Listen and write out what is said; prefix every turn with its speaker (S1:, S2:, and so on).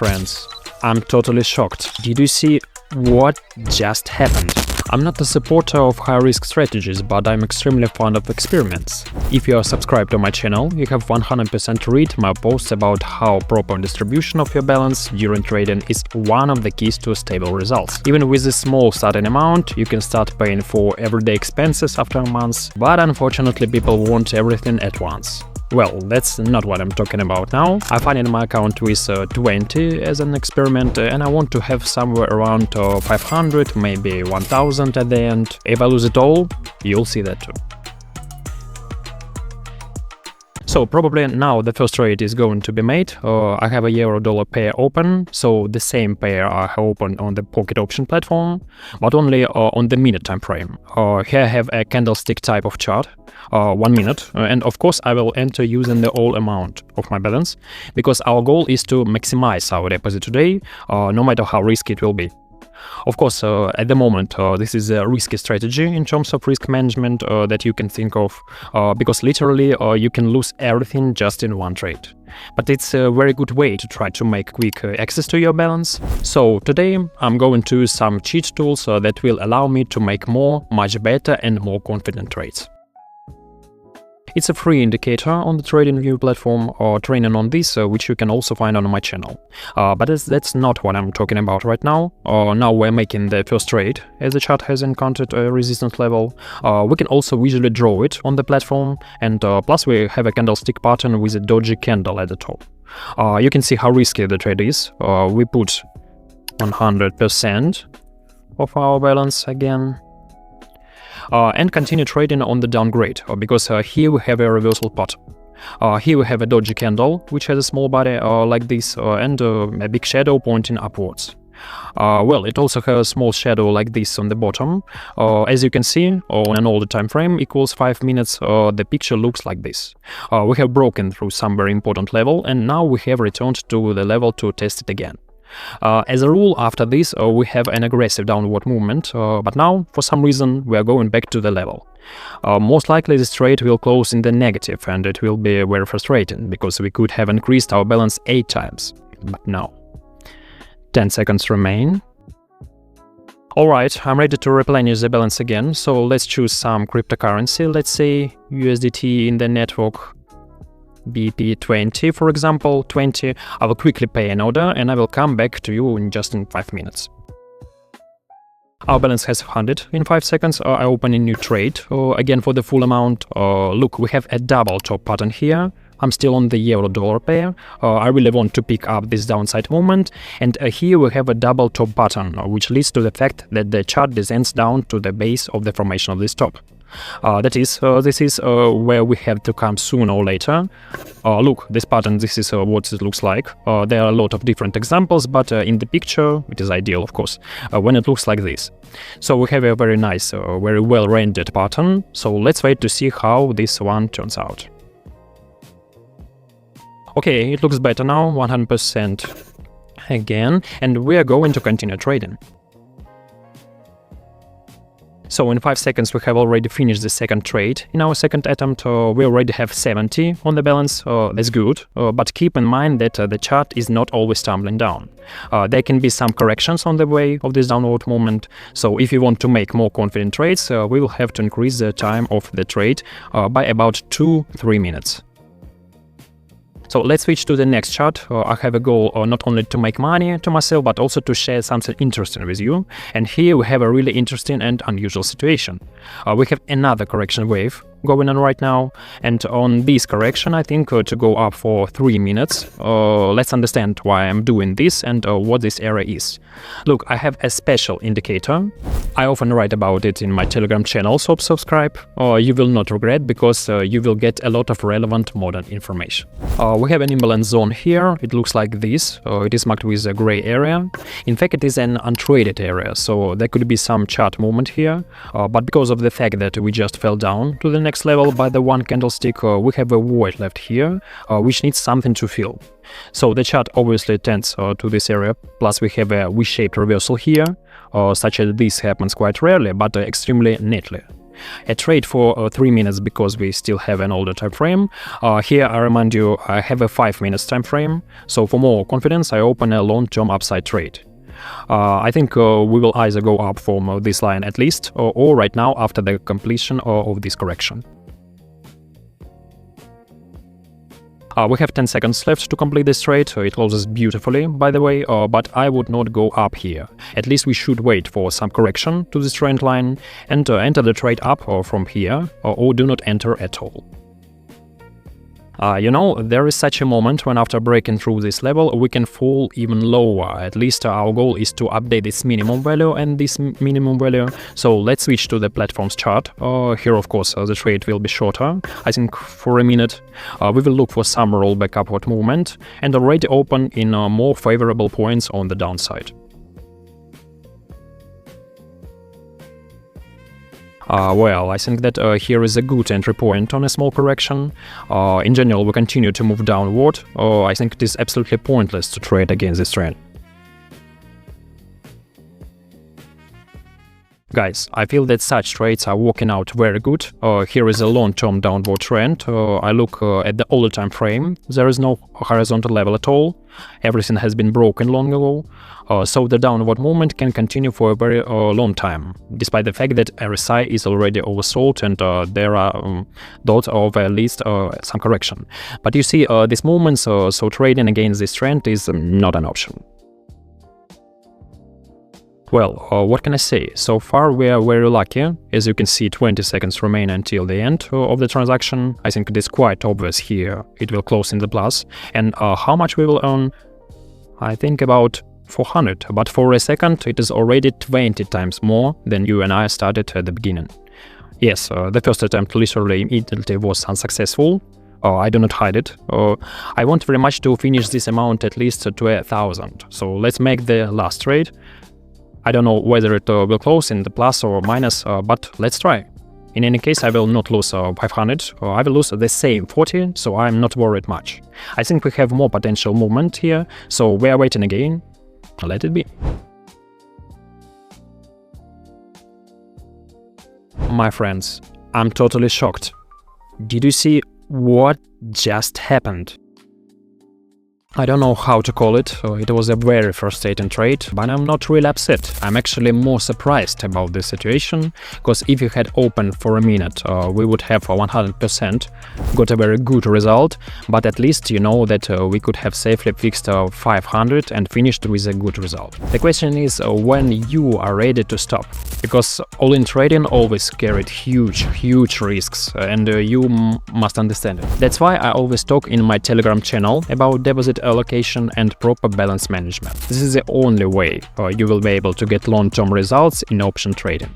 S1: Friends, I'm totally shocked. Did you see what just happened? I'm not a supporter of high-risk strategies, but I'm extremely fond of experiments. If you are subscribed to my channel, you have 100% read my posts about how proper distribution of your balance during trading is one of the keys to stable results. Even with a small starting amount, you can start paying for everyday expenses after months, but unfortunately people want everything at once. Well, that's not what I'm talking about now. I funded my account with 20 as an experiment, and I want to have somewhere around 500, maybe 1000 at the end. If I lose it all, you'll see that too. So probably now the first trade is going to be made. I have a euro-dollar pair open, so the same pair I have opened on the pocket option platform, but only on the minute time frame. Here I have a candlestick type of chart, 1 minute, and of course I will enter using the whole amount of my balance, because our goal is to maximize our deposit today, no matter how risky it will be. Of course, at the moment, this is a risky strategy in terms of risk management that you can think of, because literally you can lose everything just in one trade. But it's a very good way to try to make quick access to your balance. So today I'm going to use some cheat tools that will allow me to make much better and more confident trades. It's a free indicator on the TradingView platform or training on this, which you can also find on my channel. But that's not what I'm talking about right now. Now we're making the first trade, as the chart has encountered a resistance level. We can also visually draw it on the platform, and plus we have a candlestick pattern with a Doji candle at the top. You can see how risky the trade is. We put 100% of our balance again. And continue trading on the downgrade, because here we have a reversal pattern. Here we have a Doji candle, which has a small body like this, and a big shadow pointing upwards. Well, it also has a small shadow like this on the bottom. As you can see, on an older time frame equals 5 minutes, the picture looks like this. We have broken through some very important level, and now we have returned to the level to test it again. As a rule, after this we have an aggressive downward movement, but now for some reason we are going back to the level. Most likely this trade will close in the negative, and it will be very frustrating, because we could have increased our balance 8 times, but no. 10 seconds remain. Alright, I'm ready to replenish the balance again, so let's choose some cryptocurrency, let's say USDT in the network. BP20, for example, 20. I will quickly pay an order and I will come back to you in 5 minutes. Our balance has 100 in 5 seconds. I open a new trade, again for the full amount. Look, we have a double top pattern here. I'm still on the euro-dollar pair. I really want to pick up this downside movement, and here we have a double top pattern, which leads to the fact that the chart descends down to the base of the formation of this top. This is where we have to come sooner or later. Look, this pattern, this is what it looks like. There are a lot of different examples, but in the picture, it is ideal, of course, when it looks like this. So we have a very nice, very well rendered pattern. So let's wait to see how this one turns out. Okay, it looks better now, 100% again, and we are going to continue trading. So in 5 seconds we have already finished the second trade. In our second attempt we already have 70 on the balance. That's good, but keep in mind that the chart is not always tumbling down. There can be some corrections on the way of this downward movement, so if you want to make more confident trades, we will have to increase the time of the trade by about 2-3 minutes. So let's switch to the next chart. I have a goal not only to make money to myself, but also to share something interesting with you. And here we have a really interesting and unusual situation. We have another correction wave going on right now, and on this correction I think to go up for 3 minutes. Let's understand why I'm doing this and what this area is. Look, I have a special indicator. I often write about it in my Telegram channel, so subscribe. You will not regret, because you will get a lot of relevant modern information. We have an imbalance zone here. It looks like this. It is marked with a gray area. In fact, it is an untraded area, so there could be some chart movement here, but because of the fact that we just fell down to the next level by the one candlestick, we have a void left here, which needs something to fill. So the chart obviously tends to this area, plus we have a V-shaped reversal here, such as this happens quite rarely, but extremely neatly. A trade for 3 minutes because we still have an older time frame. Here I remind you, I have a 5 minutes time frame, so for more confidence I open a long-term upside trade. I think we will either go up from this line at least, or right now after the completion of this correction. We have 10 seconds left to complete this trade. It closes beautifully, by the way, but I would not go up here. At least we should wait for some correction to this trend line and enter the trade up from here, or do not enter at all. There is such a moment when after breaking through this level we can fall even lower. At least our goal is to update this minimum value and this minimum value. So let's switch to the platform's chart. Here of course the trade will be shorter, I think for a minute. We will look for some rollback upward movement and already open in more favorable points on the downside. Well, I think that here is a good entry point on a small correction. In general, we continue to move downward. I think it is absolutely pointless to trade against this trend. Guys, I feel that such trades are working out very good. Here is a long-term downward trend. I look at the older time frame. There is no horizontal level at all. Everything has been broken long ago. So the downward movement can continue for a very long time, despite the fact that RSI is already oversold and there are dots of at least some correction. But you see, this movement, so trading against this trend is not an option. Well, what can I say? So far we are very lucky. As you can see, 20 seconds remain until the end of the transaction. I think it is quite obvious here. It will close in the plus. And how much we will earn? I think about 400. But for a second, it is already 20 times more than you and I started at the beginning. Yes, the first attempt literally immediately was unsuccessful. I do not hide it. I want very much to finish this amount at least to 1,000. So let's make the last trade. I don't know whether it will close in the plus or minus, but let's try. In any case, I will not lose 500, I will lose the same 40, so I'm not worried much. I think we have more potential movement here, so we are waiting again. Let it be. My friends, I'm totally shocked. Did you see what just happened? I don't know how to call it, it was a very frustrating trade, but I'm not really upset. I'm actually more surprised about this situation, because if you had opened for a minute, we would have 100% got a very good result, but at least you know that we could have safely fixed 500 and finished with a good result. The question is when you are ready to stop, because all-in trading always carried huge risks, and you must understand it. That's why I always talk in my Telegram channel about deposit allocation and proper balance management. This is the only way you will be able to get long-term results in option trading.